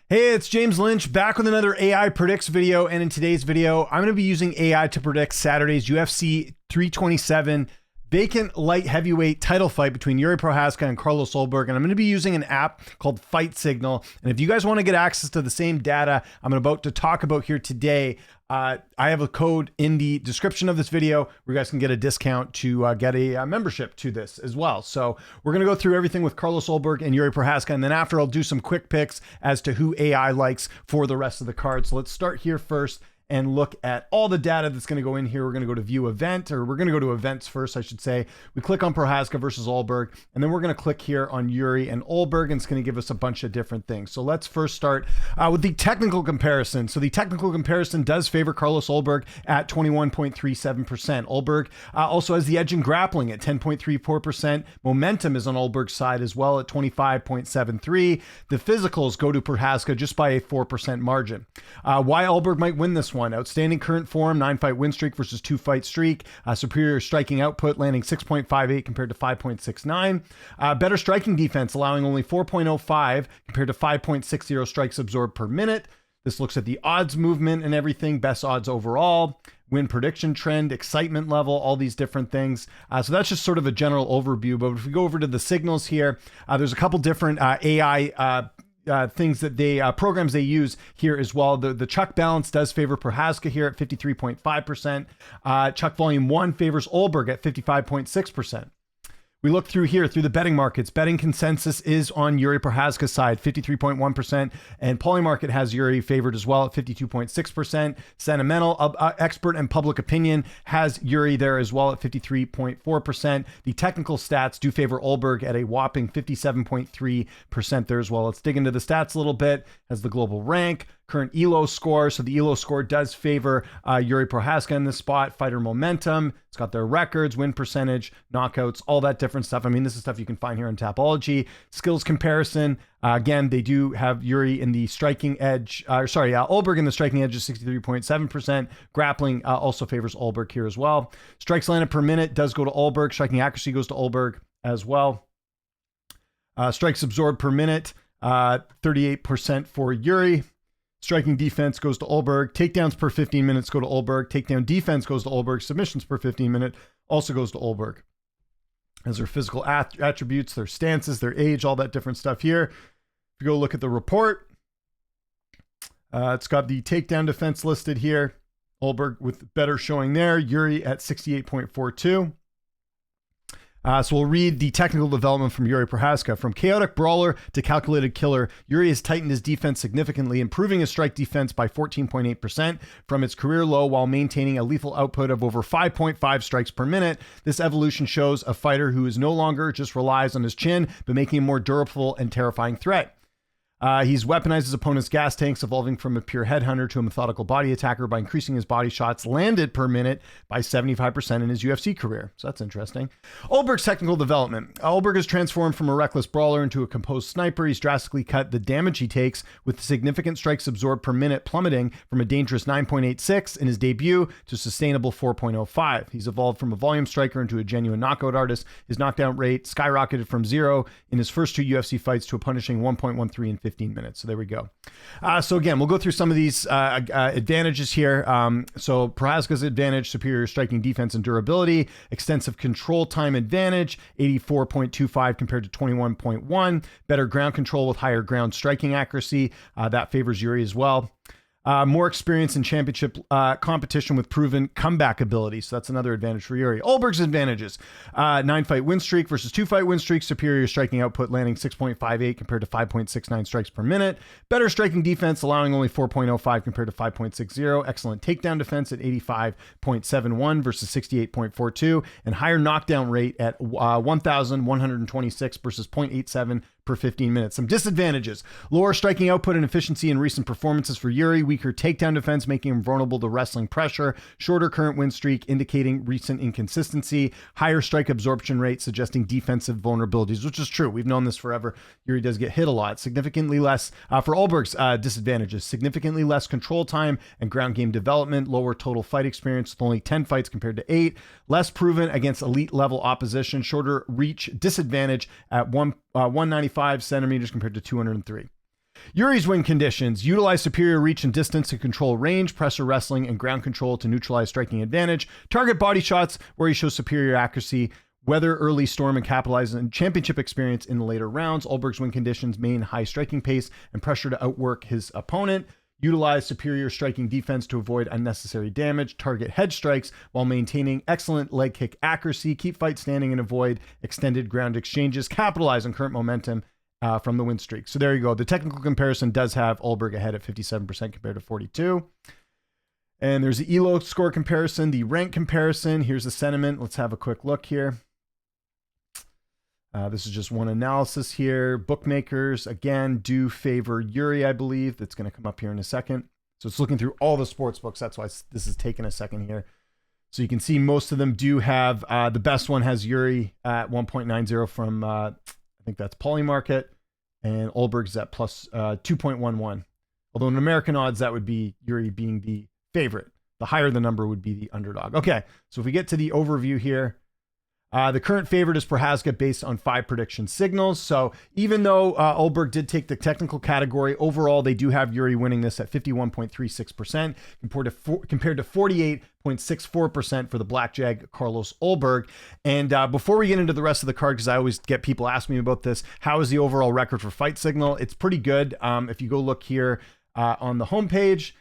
Hey, it's James Lynch back with another AI Predicts video. And in today's video, I'm going to be using AI to predict Saturday's UFC 327 vacant light heavyweight title fight between Jiri Prochazka and Carlos Ulberg. And I'm going to be using an app called Fight Signal. And if you guys want to get access to the same data I'm about to talk about here today, I have a code in the description of this video where you guys can get a discount to get a membership to this as well. So we're going to go through everything with Carlos Ulberg and Jiri Prochazka. And then after, I'll do some quick picks as to who AI likes for the rest of the card. So let's start here first and look at all the data that's going to go in here. We're going to go to view event, or we're going to go to events first, I should say. We click on Prochazka versus Ulberg, and then we're going to click here on Jiri and Ulberg, and it's going to give us a bunch of different things. So let's first start with the technical comparison. So the technical comparison does favor Carlos Ulberg at 21.37%. Ulberg also has the edge in grappling at 10.34%. Momentum is on Ulberg's side as well at 25.73. The physicals go to Prochazka just by a 4% margin. Why Ulberg might win this one? Outstanding current form, 9-fight win streak versus 2-fight streak. Superior striking output, landing 6.58 compared to 5.69. Better striking defense, allowing only 4.05 compared to 5.60 strikes absorbed per minute. This looks at the odds movement and everything, best odds overall, win prediction trend, excitement level, all these different things. So that's just sort of a general overview. But if we go over to the signals here, there's a couple different AI things that they programs they use here as well. The chuck balance does favor Prochazka here at 53.5%. Chuck volume 1 favors Ulberg at 55.6%. We look through here through the betting markets. Betting consensus is on Jiri Prochazka's side, 53.1%, and Polymarket has Jiri favored as well at 52.6%. Sentimental expert and public opinion has Jiri there as well at 53.4%. The technical stats do favor Ulberg at a whopping 57.3% there as well. Let's dig into the stats a little bit. As the global rank, current ELO score. So the ELO score does favor Jiri Prochazka in this spot. Fighter momentum. It's got their records, win percentage, knockouts, all that different stuff. I mean, this is stuff you can find here in Tapology. Skills comparison. Again, they do have Jiri in the striking edge. Ulberg in the striking edge is 63.7%. Grappling also favors Ulberg here as well. Strikes landed per minute does go to Ulberg. Striking accuracy goes to Ulberg as well. Strikes absorbed per minute, 38% for Jiri. Striking defense goes to Ulberg. Takedowns per 15 minutes go to Ulberg. Takedown defense goes to Ulberg. Submissions per 15 minute also goes to Ulberg. As their physical attributes, their stances, their age, all that different stuff here. If you go look at the report, it's got the takedown defense listed here. Ulberg with better showing there. Jiri at 68.42. So we'll read the technical development from Jiri Prochazka. From chaotic brawler to calculated killer, Jiri has tightened his defense significantly, improving his strike defense by 14.8% from its career low while maintaining a lethal output of over 5.5 strikes per minute. This evolution shows a fighter who is no longer just relies on his chin, but making him a more durable and terrifying threat. He's weaponized his opponent's gas tanks, evolving from a pure headhunter to a methodical body attacker by increasing his body shots landed per minute by 75% in his UFC career. So that's interesting. Ulberg's technical development. Ulberg has transformed from a reckless brawler into a composed sniper. He's drastically cut the damage he takes, with significant strikes absorbed per minute plummeting from a dangerous 9.86 in his debut to a sustainable 4.05. He's evolved from a volume striker into a genuine knockout artist. His knockdown rate skyrocketed from 0 in his first 2 UFC fights to a punishing 1.13 in 15 minutes. So there we go. So again, we'll go through some of these advantages here. So Prochazka's advantage, superior striking defense and durability, extensive control time advantage, 84.25 compared to 21.1, better ground control with higher ground striking accuracy. That favors Jiri as well. More experience in championship competition with proven comeback ability. So that's another advantage for Jiri. Ulberg's advantages. 9-fight win streak versus 2-fight win streak. Superior striking output, landing 6.58 compared to 5.69 strikes per minute. Better striking defense, allowing only 4.05 compared to 5.60. Excellent takedown defense at 85.71 versus 68.42. And higher knockdown rate at 1,126 versus 0.87 per 15 minutes. Some disadvantages: lower striking output and efficiency in recent performances for Jiri, weaker takedown defense, making him vulnerable to wrestling pressure, shorter current win streak, indicating recent inconsistency, higher strike absorption rate, suggesting defensive vulnerabilities, which is true. We've known this forever. Jiri does get hit a lot. Significantly less, for Ulberg's disadvantages, significantly less control time and ground game development, lower total fight experience with only 10 fights compared to 8, less proven against elite level opposition, shorter reach disadvantage at 195 centimeters compared to 203. Yuri's win conditions: utilize superior reach and distance to control range, pressure wrestling, and ground control to neutralize striking advantage. Target body shots where he shows superior accuracy. Weather early storm and capitalize on championship experience in the later rounds. Ulberg's win conditions: main high striking pace and pressure to outwork his opponent. Utilize superior striking defense to avoid unnecessary damage. Target head strikes while maintaining excellent leg kick accuracy. Keep fight standing and avoid extended ground exchanges. Capitalize on current momentum from the win streak. So there you go. The technical comparison does have Ulberg ahead at 57% compared to 42%. And there's the ELO score comparison, the rank comparison. Here's the sentiment. Let's have a quick look here. This is just one analysis here. Bookmakers, again, do favor Jiri, I believe. That's going to come up here in a second. So it's looking through all the sports books. That's why this is taking a second here. So you can see most of them do have, the best one has Jiri at 1.90 from, I think that's Polymarket. And Ulberg's at plus 2.11. Although in American odds, that would be Jiri being the favorite. The higher the number would be the underdog. Okay, so if we get to the overview here, the current favorite is Prochazka based on 5 prediction signals. So even though Ulberg did take the technical category, overall they do have Jiri winning this at 51.36% compared to 48.64% for the Blackjack Carlos Ulberg. And before we get into the rest of the card, because I always get people asking me about this, how is the overall record for Fight Signal? It's pretty good. If you go look here on the homepage,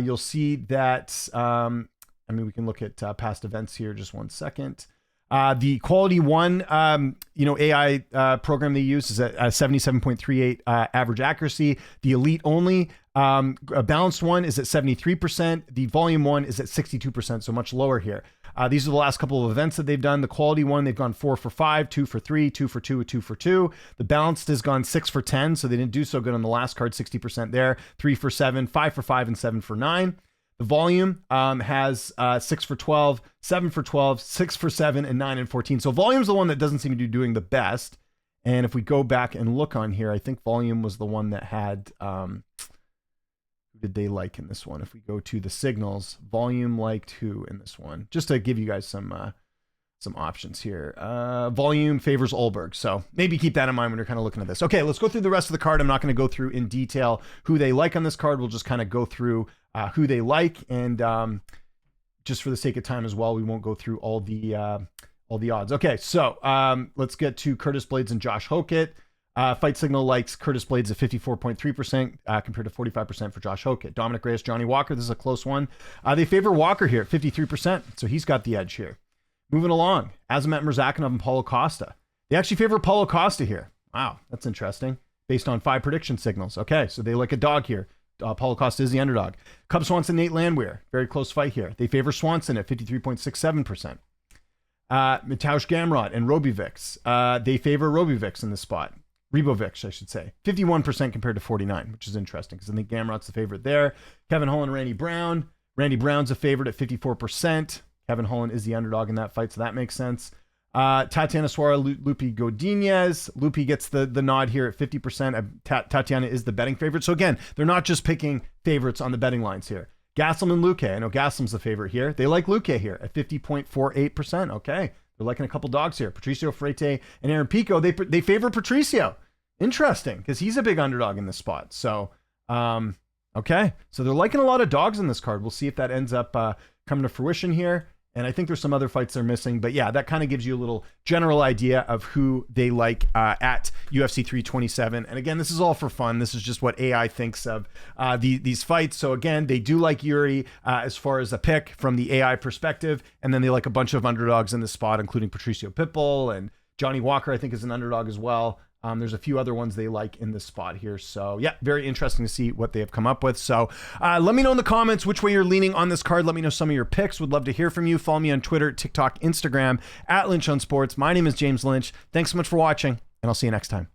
you'll see that, we can look at past events here. Just one second. The quality one, AI program they use is at 77.38 average accuracy. The elite only, a balanced one is at 73%. The volume one is at 62%, so much lower here. These are the last couple of events that they've done. The quality one, they've gone 4 for 5, 2 for 3, 2 for 2, 2 for 2. The balanced has gone 6 for 10, so they didn't do so good on the last card, 60% there. 3 for 7, 5 for 5, and 7 for 9. The volume has 6 for 12, 7 for 12, 6 for 7, and 9 and 14. So volume's the one that doesn't seem to be doing the best. And if we go back and look on here, I think volume was the one that had, who did they like in this one? If we go to the signals, volume liked who in this one? Just to give you guys some options here. Volume favors Ulberg. So maybe keep that in mind when you're kind of looking at this. Okay, let's go through the rest of the card. I'm not going to go through in detail who they like on this card. We'll just kind of go through who they like, and just for the sake of time as well, we won't go through all the odds. Okay, so let's get to Curtis Blades and Josh Hokett. Fight Signal likes Curtis Blades at 54.3% compared to 45% for Josh Hokett. Dominic Reyes, Johnny Walker, this is a close one. They favor Walker here at 53%, so he's got the edge here. Moving along, Azamat Murzakanov and Paulo Costa. They actually favor Paulo Costa here. Wow, that's interesting. Based on 5 prediction signals. Okay, so they like a dog here. Paulo Costa is the underdog. Cub Swanson, Nate Landwehr. Very close fight here. They favor Swanson at 53.67%. Mateusz Gamrot and Robivics. They favor Robivics in this spot. Ribovics, I should say. 51% compared to 49, which is interesting because I think Gamrot's the favorite there. Kevin Holland and Randy Brown. Randy Brown's a favorite at 54%. Kevin Holland is the underdog in that fight, so that makes sense. Tatiana Suara, Lupi Godinez. Lupi gets the nod here at 50%. Tatiana is the betting favorite. So again, they're not just picking favorites on the betting lines here. Gastelum and Luque. I know Gastelum's the favorite here. They like Luque here at 50.48%. Okay. They're liking a couple dogs here. Patricio Freite and Aaron Pico. They favor Patricio. Interesting, because he's a big underdog in this spot. So, okay. So they're liking a lot of dogs in this card. We'll see if that ends up coming to fruition here. And I think there's some other fights they're missing. But yeah, that kind of gives you a little general idea of who they like at UFC 327. And again, this is all for fun. This is just what AI thinks of these fights. So again, they do like Jiri as far as a pick from the AI perspective. And then they like a bunch of underdogs in this spot, including Patricio Pitbull and Johnny Walker, I think, is an underdog as well. There's a few other ones they like in this spot here. So yeah, very interesting to see what they have come up with. So let me know in the comments which way you're leaning on this card. Let me know some of your picks. Would love to hear from you. Follow me on Twitter, TikTok, Instagram, at Lynch on Sports. My name is James Lynch. Thanks so much for watching, and I'll see you next time.